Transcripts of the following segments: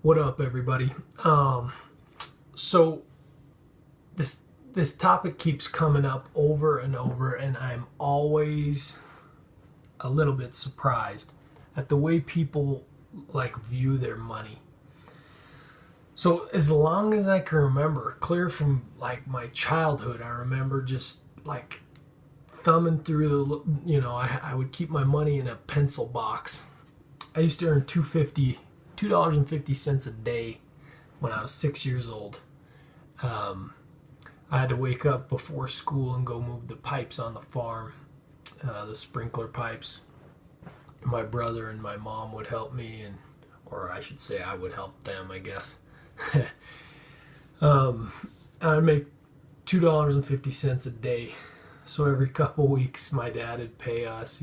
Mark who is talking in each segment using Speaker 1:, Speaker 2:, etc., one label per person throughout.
Speaker 1: What up, everybody? So this topic keeps coming up over and over, and I'm always a little bit surprised at the way people like view their money. So as long as I can remember, clear from like my childhood, I remember just like thumbing through I would keep my money in a pencil box. I used to earn $2.50 a day when I was 6 years old. I had to wake up before school and go move the pipes on the farm, the sprinkler pipes. My brother and my mom would help me, or I should say I would help them, I guess. I'd make $2.50 a day. So every couple weeks, my dad would pay us,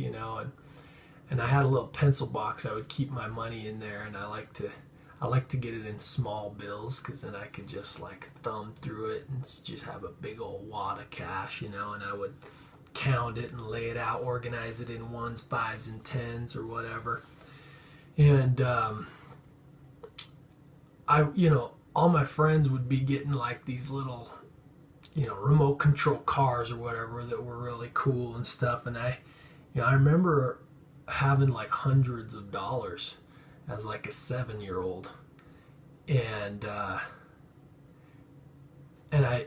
Speaker 1: and I had a little pencil box. I would keep my money in there, and I like to get it in small bills because then I could just like thumb through it and just have a big old wad of cash, and I would count it and lay it out, organize it in ones, fives, and tens or whatever. And all my friends would be getting like these little, remote control cars or whatever that were really cool and stuff. And I remember having like hundreds of dollars as like a 7-year-old, and I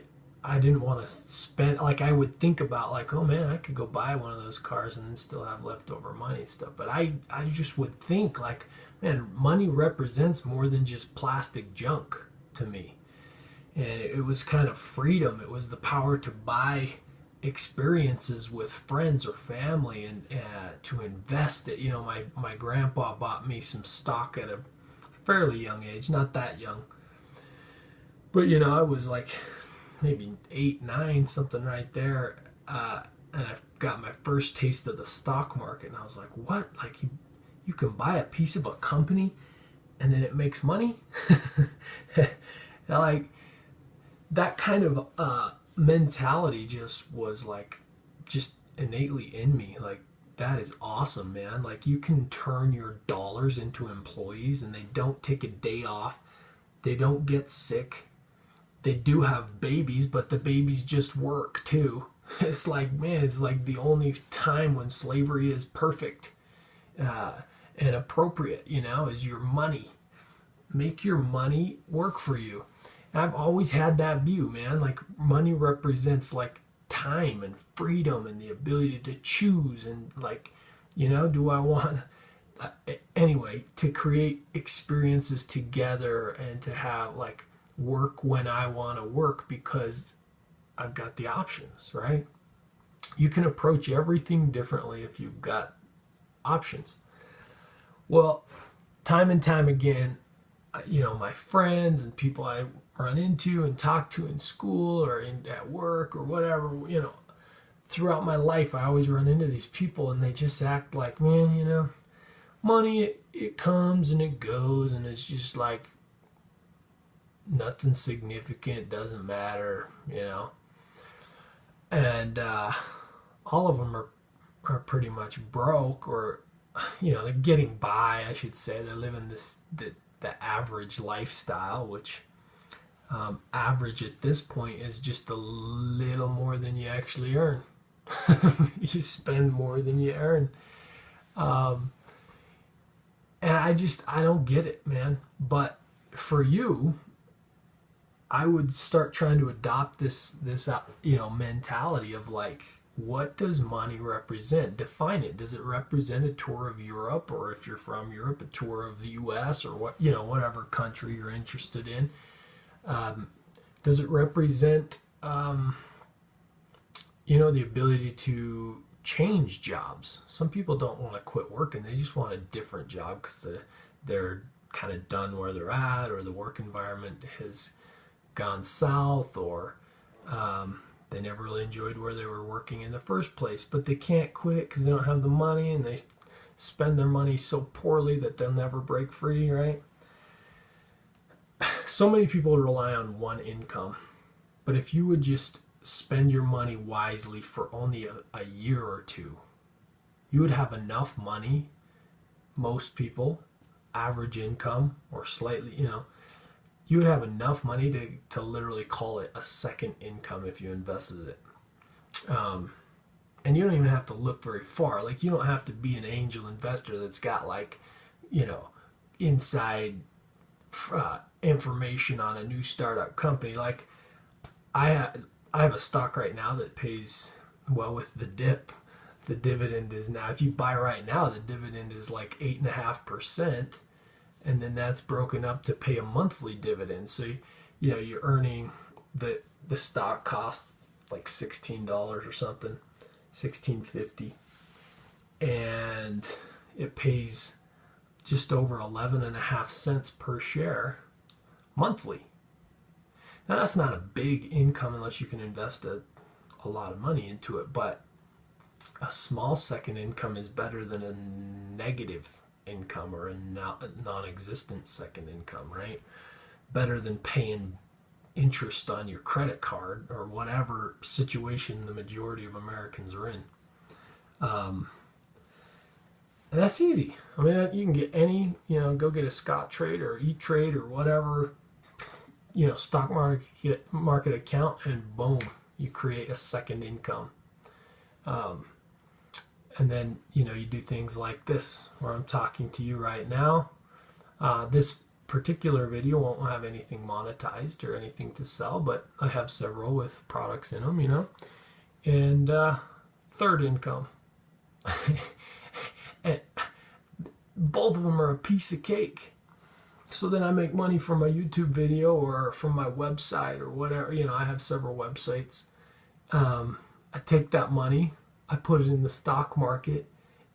Speaker 1: didn't want to spend, like, I would think about like, oh man, I could go buy one of those cars and then still have leftover money and stuff. But I just would think like, man, money represents more than just plastic junk to me. And it was kind of freedom. It was the power to buy experiences with friends or family, and to invest it. My grandpa bought me some stock at a fairly young age, not that young, but I was like maybe 8, 9, something right there, and I got my first taste of the stock market, and I was like, what? Like you can buy a piece of a company and then it makes money? Like that kind of mentality just was like just innately in me. Like, that is awesome, man. Like, you can turn your dollars into employees, and they don't take a day off, they don't get sick, they do have babies, but the babies just work too. It's like, man, it's like the only time when slavery is perfect and appropriate, is your money. Make your money work for you. And I've always had that view, man. Like, money represents like time and freedom and the ability to choose, and like, do I want anyway to create experiences together and to have like work when I want to work because I've got the options, right? You can approach everything differently if you've got options. Well, time and time again, my friends and people I run into and talk to in school or at work or whatever, throughout my life, I always run into these people, and they just act like, man, money, it comes and it goes, and it's just like nothing significant, doesn't matter, and all of them are pretty much broke, or they're getting by, I should say. They're living the average lifestyle, which average at this point is just a little more than you actually earn. You spend more than you earn. And I don't get it, man. But for you, I would start trying to adopt this mentality of like, what does money represent? Define it. Does it represent a tour of Europe, or if you're from Europe, a tour of the U.S., or whatever country you're interested in? Does it represent the ability to change jobs? Some people don't want to quit working; they just want a different job because they're kind of done where they're at, or the work environment has gone south, or they never really enjoyed where they were working in the first place, but they can't quit because they don't have the money, and they spend their money so poorly that they'll never break free, right? So many people rely on one income, but if you would just spend your money wisely for only a year or two, you would have enough money, most people, average income or slightly, you would have enough money to literally call it a second income if you invested it. And you don't even have to look very far. Like, you don't have to be an angel investor that's got like, inside information on a new startup company. Like, I have a stock right now that pays well with the dip. The dividend is now, if you buy right now, the dividend is like 8.5%, and then that's broken up to pay a monthly dividend. So you're earning the stock costs like $16 or something, $16.50, and it pays just over 11.5 cents per share monthly. Now that's not a big income unless you can invest a lot of money into it, but a small second income is better than a negative income or a non-existent second income, right? Better than paying interest on your credit card or whatever situation the majority of Americans are in. And that's easy. I mean, you can get any, go get a Scottrade or E-Trade or whatever, stock market account, and boom, you create a second income. And then, you do things like this, where I'm talking to you right now. This particular video won't have anything monetized or anything to sell, but I have several with products in them, and third income. And both of them are a piece of cake. So then I make money from a YouTube video or from my website or whatever. I have several websites. I take that money, I put it in the stock market,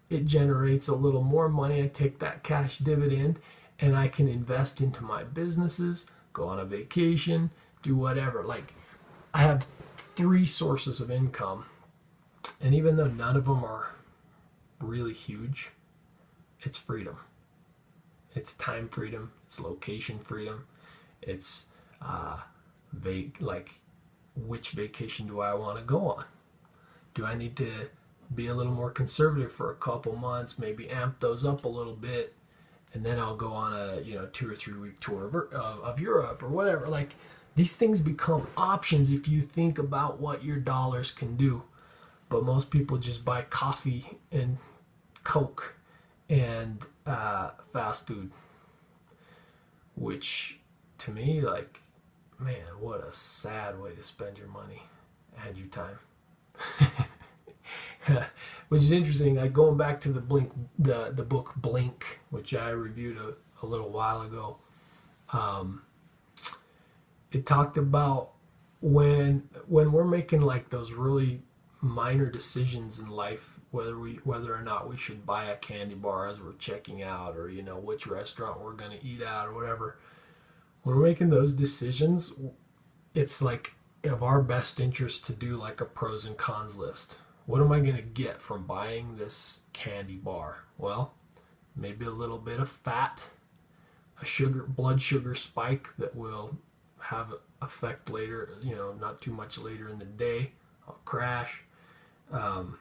Speaker 1: it generates a little more money, I take that cash dividend, and I can invest into my businesses, go on a vacation, do whatever. Like, I have 3 sources of income, and even though none of them are really huge, it's freedom. It's time freedom, it's location freedom, it's like, which vacation do I want to go on? Do I need to be a little more conservative for a couple months, maybe amp those up a little bit, and then I'll go on a 2 or 3 week tour of Europe or whatever? Like, these things become options if you think about what your dollars can do. But most people just buy coffee and Coke and fast food, which to me, like, man, what a sad way to spend your money and your time. Which is interesting. Like, going back to the book Blink, which I reviewed a little while ago. It talked about when we're making like those really minor decisions in life, whether or not we should buy a candy bar as we're checking out, or which restaurant we're going to eat at or whatever. When we're making those decisions, it's like of our best interest to do like a pros and cons list. What am I going to get from buying this candy bar? Well, maybe a little bit of fat, a blood sugar spike that will have effect later, not too much later in the day. I'll crash. I'll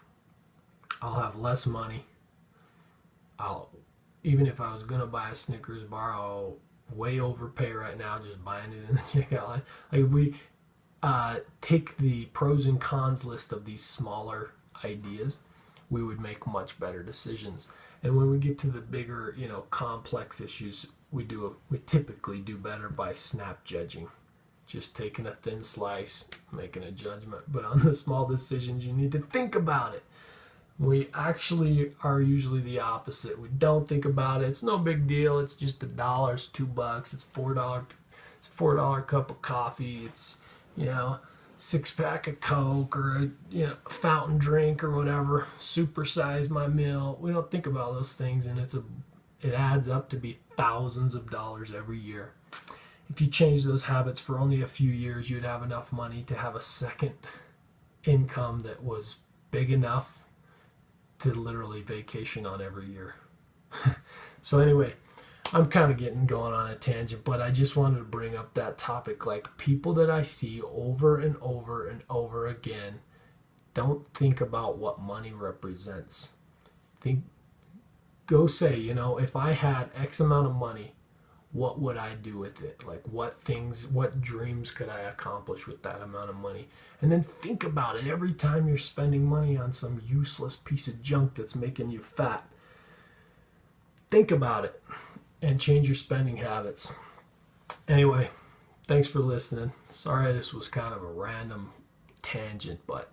Speaker 1: have less money. Even if I was going to buy a Snickers bar, I'll way overpay right now just buying it in the checkout line. Like, if we take the pros and cons list of these smaller ideas, we would make much better decisions. And when we get to the bigger, complex issues, we typically do better by snap judging. Just taking a thin slice, making a judgment. But on the small decisions, you need to think about it. We actually are usually the opposite. We don't think about it. It's no big deal. It's just $1, it's $2, it's $4. It's a $4 cup of coffee. It's 6-pack of Coke, or a fountain drink or whatever. Supersize my meal. We don't think about those things, and it adds up to be thousands of dollars every year. If you change those habits for only a few years, you'd have enough money to have a second income that was big enough to literally vacation on every year. So anyway, I'm kind of going on a tangent, but I just wanted to bring up that topic. Like, people that I see over and over and over again don't think about what money represents. go say, you know, if I had X amount of money, what would I do with it? Like, what things, what dreams could I accomplish with that amount of money? And then think about it every time you're spending money on some useless piece of junk that's making you fat. Think about it and change your spending habits. Anyway, thanks for listening. Sorry this was kind of a random tangent, but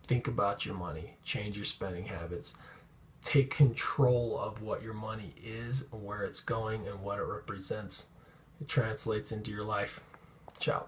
Speaker 1: think about your money, change your spending habits, take control of what your money is, where it's going, and what it represents. It translates into your life. Ciao.